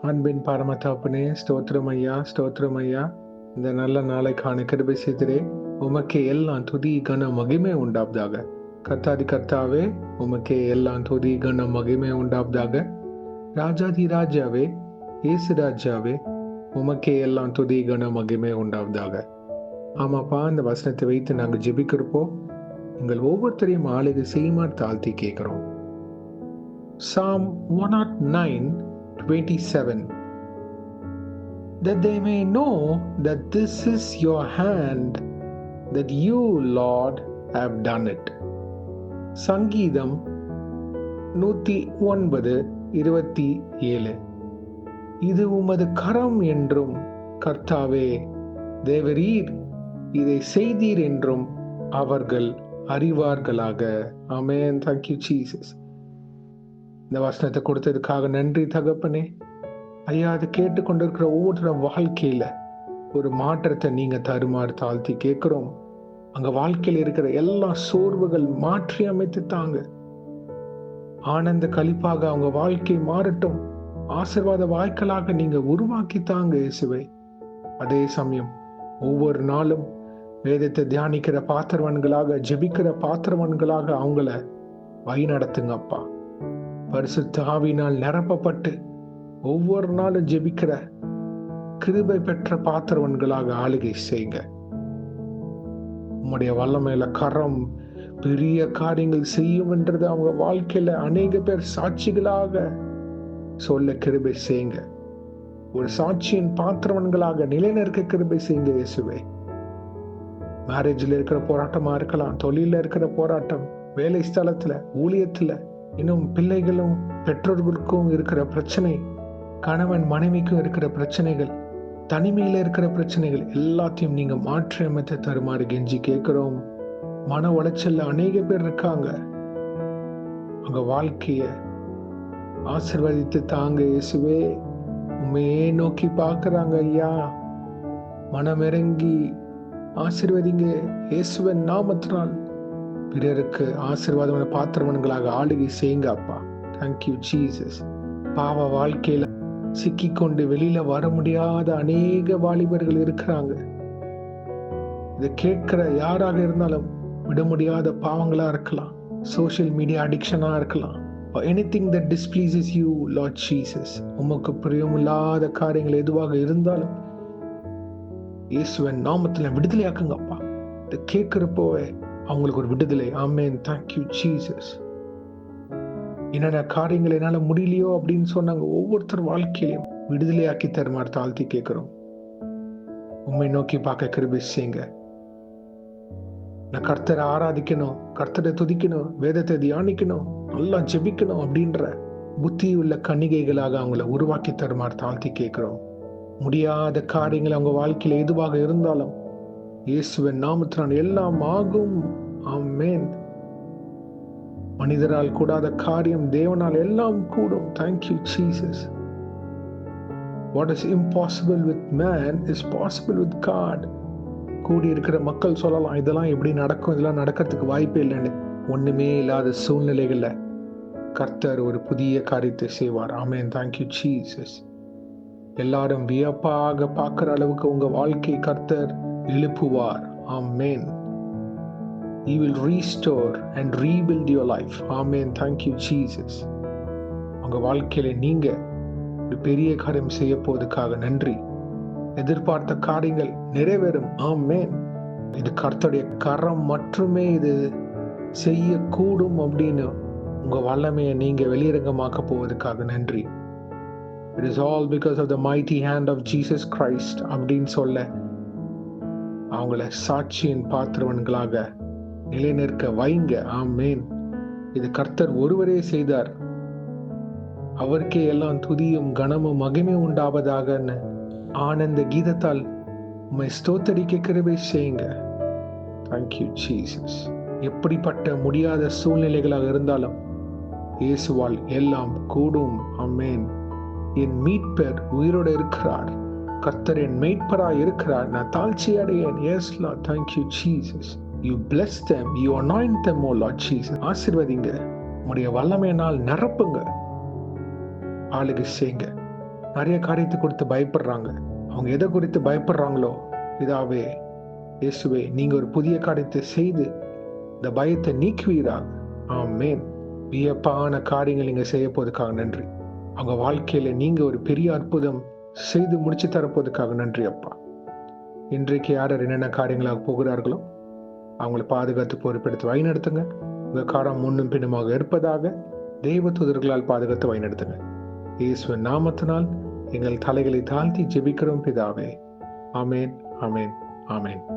அன்பின் பரம தகப்பனே, ஸ்தோத்திரம் ஐயா, ஸ்தோத்திரம் ஐயா. இந்த நல்ல நாளைக்கான கிருபை செய்திரே. உமக்கே எல்லாம் துதி கன மகிமை உண்டாவதாக. கர்த்தாதி கர்த்தாவே, உமக்கே எல்லாம் துதி கன மகிமை உண்டாவதாக. ராஜாதி ராஜாவே, இயேசு ராஜாவே, உமக்கே எல்லாம் துதி கன மகிமை உண்டாவதாக. ஆமாப்பா, இந்த வசனத்தை வைத்து நாங்கள் ஜெபிக்கிறப்போ எங்கள் ஒவ்வொருத்தரையும் ஆளுகை செய்யுமாறு தாழ்த்தி கேட்கிறோம். Psalm 109:27. That they may know that this is your hand, that you, Lord, have done it. சங்கீதம் 109:27. இது உமது கரம் என்றும் கர்த்தாவே தேவரீர் இதை செய்தீர் என்றும் அவர்கள் அறிவார்களாக. ஆமென். Thank you, Jesus. இந்த வசனத்தை கொடுத்ததுக்காக நன்றி தகப்பனே. ஐயா, அதை கேட்டுக்கொண்டிருக்கிற ஒவ்வொரு வாழ்க்கையில ஒரு மாற்றத்தை நீங்க தருமாறு தாழ்த்தி கேட்கிறோம். அங்க வாழ்க்கையில் இருக்கிற எல்லா சோர்வுகள் மாற்றி அமைத்து தாங்க. ஆனந்த களிப்பாக அவங்க வாழ்க்கை மாறட்டும். ஆசீர்வாத வாய்க்களாக நீங்க உருவாக்கி தாங்க இயேசுவே. அதே சமயம் ஒவ்வொரு நாளும் வேதத்தை தியானிக்கிற பாத்திரவன்களாக, ஜெபிக்கிற பாத்திரவன்களாக அவங்கள வழி நடத்துங்க அப்பா. பரிசுத்த ஆவியினால் நிரப்பப்பட்டு ஒவ்வொரு நாளும் ஜெபிக்கிற கிருபை பெற்ற பாத்திரவன்களாக ஆளுகை செய்யுங்க. உம்முடைய வல்லமையில கரம் பெரிய காரியங்கள் செய்யும் என்றது அவங்க வாழ்க்கையில அநேக பேர் சாட்சிகளாக சொல்ல கிருபை செய்யுங்க. ஒரு சாட்சியின் பாத்திரவன்களாக நிலைநிற்க கிருபை செய்யுங்க இயேசுவே. மேரேஜ்ல இருக்கிற போராட்டமா இருக்கலாம், தொழில இருக்கிற போராட்டம், வேலை ஸ்தலத்துல, ஊழியத்துல, இன்னும் பிள்ளைகளும் பெற்றோர்களுக்கும் இருக்கிற பிரச்சனை, கணவன் மனைவிக்கும் இருக்கிற பிரச்சனைகள், தனிமையில இருக்கிற பிரச்சனைகள் எல்லாத்தையும் நீங்க மாற்றி அமைத்து தருமாறு கெஞ்சி கேட்கிறோம். மன உளைச்சல்ல அநேக பேர் இருக்காங்க. அவங்க வாழ்க்கைய ஆசீர்வதித்து தாங்க இயேசுவே. உண்மையே நோக்கி பார்க்கறாங்க ஐயா. மனமிறங்கி ஆசீர்வதிங்க இயேசுவின் நாமத்தினால். பிறருக்கு ஆசீர்வாதமான பாத்திரவன்களாக ஆளுகை செய்யுங்க அப்பா. Thank you Jesus. பாவ வாழ்க்கையில சிக்கிக்கொண்டு வெளியில வர முடியாத அநேக வாலிபர்கள் இருக்கிறாங்க. இதை கேட்கிற யாராக இருந்தாலும் விட முடியாத பாவங்களா இருக்கலாம், சோசியல் மீடியா அடிக்ஷனா இருக்கலாம், anything that displeases you, Lord Jesus. உமக்கு பிரியமில்லாத காரியங்கள் எதுவாக இருந்தாலும் இயேசுவின் நாமத்துல விடுதலையாக்குங்கப்பா. இதை கேட்கிறப்போவே அவங்களுக்கு ஒரு விடுதலை. ஆமென். Thank you Jesus. என்னென்ன காரியங்கள் என்னால முடியலையோ அப்படின்னு சொன்னாங்க ஒவ்வொருத்தர் வாழ்க்கையிலையும் விடுதலையாக்கி தருமாறு தாழ்த்தி கேட்கிறோம். உண்மை நோக்கி பார்க்க கிருபை செய்யுங்க. நான் கர்த்தரை ஆராதிக்கணும், கர்த்தரை துதிக்கணும், வேதத்தை தியானிக்கணும், நல்லா ஜெபிக்கணும் அப்படின்ற புத்தி உள்ள கன்னிகைகளாக அவங்கள உருவாக்கி தருமாறு தாழ்த்தி கேட்கிறோம். முடியாத காரியங்கள் அவங்க வாழ்க்கையில எதுவாக இருந்தாலும் இயேசுவின் நாமத்தினால் எல்லாம் ஆகும். ஆமென். மனிதரால் கூடாத காரியம் தேவனால் எல்லாம் கூடும். Thank you Jesus. What is impossible with man is possible with God. கூடி இருக்கிற மக்கள் சொல்லலாம், இதெல்லாம் எப்படி நடக்கும், இதெல்லாம் நடக்கிறதுக்கு வாய்ப்பே இல்லைன்னு. ஒண்ணுமே இல்லாத சூழ்நிலைகள்ல கர்த்தர் ஒரு புதிய காரியத்தை செய்வார். ஆமென். Thank you Jesus. எல்லாரும் வியப்பாக பார்க்கிற அளவுக்கு உங்க வாழ்க்கை கர்த்தர் எழுப்புவார். ஆமென். He will restore and rebuild your life. Amen. Thank you, Jesus. உங்க வாழ்க்கையில நீங்க ஒரு பெரிய காரியம் செய்ய போவதற்காக நன்றி. எதிர்பார்த்த காரியங்கள் நிறைவேறும். ஆமென். இது கர்த்தருடைய கரம் மட்டுமே இது செய்யக்கூடும் அப்படின்னு உங்க வல்லமையை நீங்க வெளியரங்கமாக்க போவதற்காக நன்றி. It is all because of the mighty hand of Jesus Christ அப்படின்னு சொல்ல அவங்கள சாட்சியின் பாத்திரவன்களாக நிலைநிற்க வைங்க. ஆமென். இது கர்த்தர் ஒருவரே செய்தார், அவருக்கே எல்லாம் துதியும் கனமும் மகிமை உண்டாவதாக ஆனந்த கீதத்தால் உம்மை ஸ்தோத்தரிக்க கிருபை செய்யுங்க. Thank you Jesus. எப்படிப்பட்ட முடியாத சூழ்நிலைகளாக இருந்தாலும் இயேசுவால் எல்லாம் கூடும். ஆமென். என் மீட்பர் உயிரோடு இருக்கிறார், கர்த்தர் என் மீட்பராய் இருக்கிறார், நான் தாழ்ச்சி அடையேன். Yes Lord. Thank you Jesus. You bless them, you anoint them, oh Lord Jesus. ஆசீர்வதிங்க, உம்முடைய வல்லமையினால் நிரப்புங்க, ஆளுகை செய்யுங்க. நிறைய காரியத்தை குறித்து பயப்படுறாங்க. அவங்க எதை குறித்து பயப்படுறாங்களோ, பிதாவே இயேசுவே நீங்க ஒரு புதிய காரியத்தை செய்து இந்த பயத்தை நீக்குவீராக. ஆமென். வியப்பான காரியங்கள் நீங்க செய்ய போவதற்காக நன்றி. அவங்க வாழ்க்கையில நீங்க ஒரு பெரிய அற்புதம் செய்து முடிச்சு தரப்போவதற்காக நன்றி அப்பா. இன்றைக்கு யார் என்னென்ன காரியங்களாக போகிறார்களோ அவங்களை பாதுகாத்து பொறுப்பெடுத்து வழிநடத்துங்க. உங்க காரம் முன்னும் பின்னுமாக இருப்பதாக தெய்வ தூதர்களால் பாதுகாத்து வழிநடத்துங்க. இயேசுவின் நாமத்தினால் எங்கள் தலைகளை தாழ்த்தி ஜெபிக்கிறோம் பிதாவே. ஆமென், ஆமென், ஆமென்.